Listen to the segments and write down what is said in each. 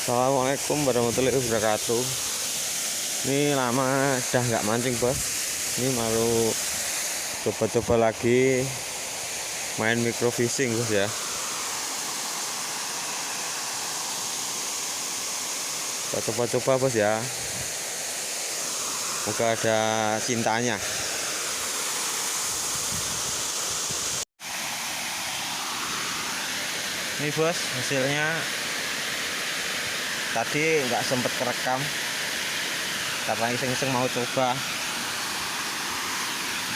Assalamualaikum warahmatullahi wabarakatuh. Ini lama udah nggak mancing bos. Ini baru coba-coba lagi main micro fishing bos ya. Kita coba-coba bos ya. Semoga ada cintanya. Ini bos hasilnya. Tadi nggak sempet kerekam karena iseng-iseng mau coba.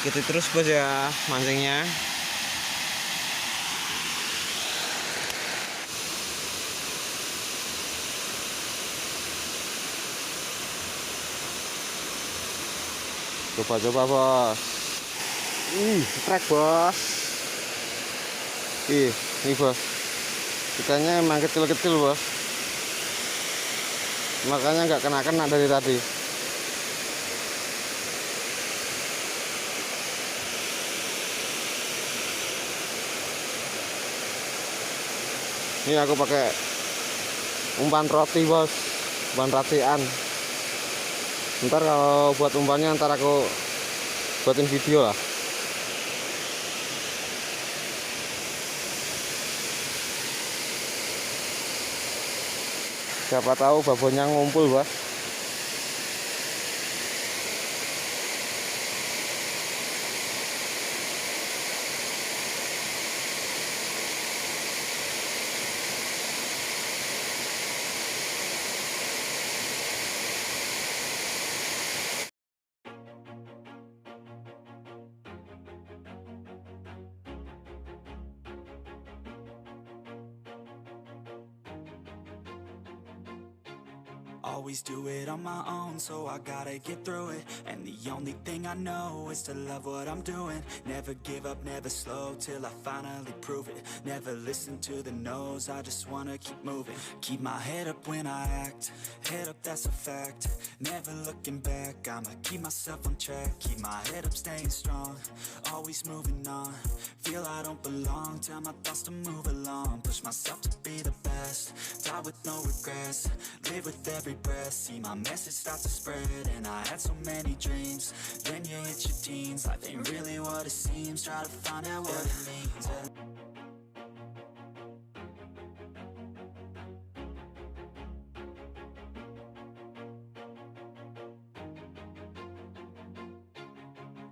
Ikuti terus bos ya mancingnya. Coba-coba bos. Strike bos. Ini bos, ikannya emang kecil-kecil bos, makanya nggak kena-kena dari tadi. Ini aku pakai umpan roti bos, umpan rotian. Ntar kalau buat umpannya ntar aku buatin video lah. Siapa tahu babonnya ngumpul bos. Always do it on my own, so I gotta get through it. And the only thing I know is to love what I'm doing. Never give up, never slow, till I finally prove it. Never listen to the no's, I just wanna keep moving. Keep my head up when I act, head up, that's a fact. Never looking back, I'ma keep myself on track. Keep my head up, staying strong, always moving on. Feel I don't belong, tell my thoughts to move along. Push myself to be the best, die with no regrets. Live with every breath, see my message start to spread. And I had so many dreams, then you hit your teens. Life ain't really what it seems, try to find out what it means.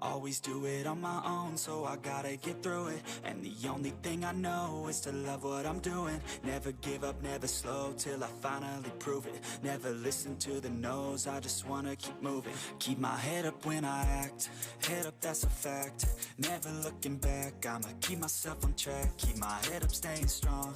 Always do it on my own, so I gotta get through it. And the only thing I know is to love what I'm doing. Never give up, never slow, till I finally prove it. Never listen to the no's, I just wanna keep moving. Keep my head up when I act, head up, that's a fact. Never looking back, I'ma keep myself on track. Keep my head up, staying strong,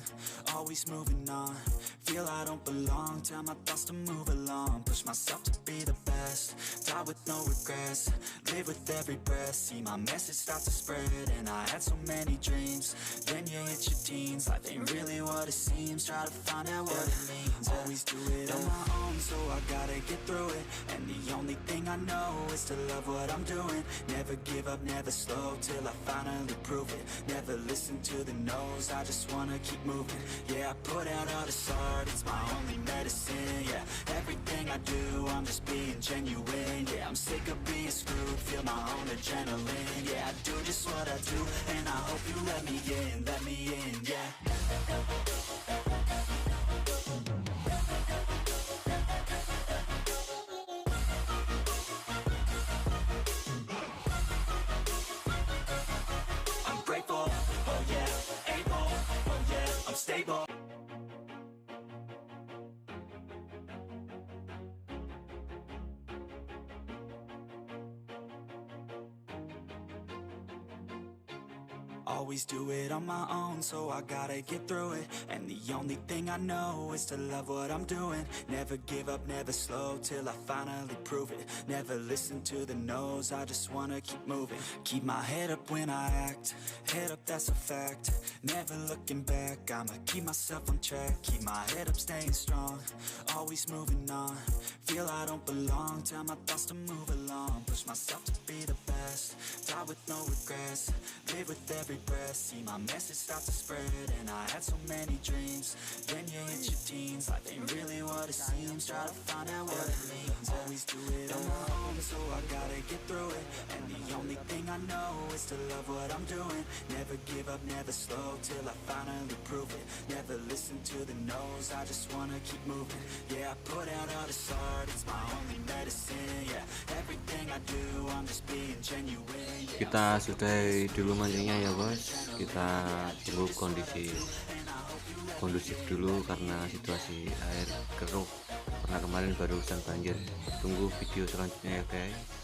always moving on. Feel I don't belong, tell my thoughts to move along. Push myself to be the best, die with no regrets. Live with every breath, see my message start to spread. And I had so many dreams, then you hit your teens. Life ain't really what it seems, try to find out what it means. Always do it on my own, so I gotta get through it. And the only thing I know is to love what I'm doing. Never give up, never slow, till I finally prove it. Never listen to the no's, I just wanna keep moving. Yeah, I put out all this art, it's my only medicine. Yeah, everything I do, I'm just being genuine. Yeah, I'm sick of being screwed, feel my own adrenaline. Yeah, I do just what I do, and I hope you let me in, yeah. I'm grateful, oh yeah, able, oh yeah, I'm stable. Always do it on my own, so I gotta get through it. And the only thing I know is to love what I'm doing. Never give up, never slow, till I finally prove it. Never listen to the no's, I just wanna keep moving. Keep my head up when I act, head up, that's a fact. Never looking back, I'ma keep myself on track. Keep my head up, staying strong, always moving on. Feel I don't belong, tell my thoughts to move along. Push myself to be the best, die with no regrets. Live with every breath, see my message start to spread. And I had so many dreams, then you hit your teens. Life ain't really what what it seems, try to find out what it means. Always do it on my own, so I gotta get through it. And the only thing I know is to love what I'm doing. Never give up, never slow, till I finally prove it. Never listen to the no's, I just wanna keep moving. Yeah, I put out all this art, it's my only medicine. Yeah, everything I do, I'm just being genuine. Yeah, Kita sudahi dulu mancingnya ya bos. Kita tunggu kondusif dulu karena situasi air keruh, karena kemarin baru hujan banjir. Tunggu video selanjutnya ya guys.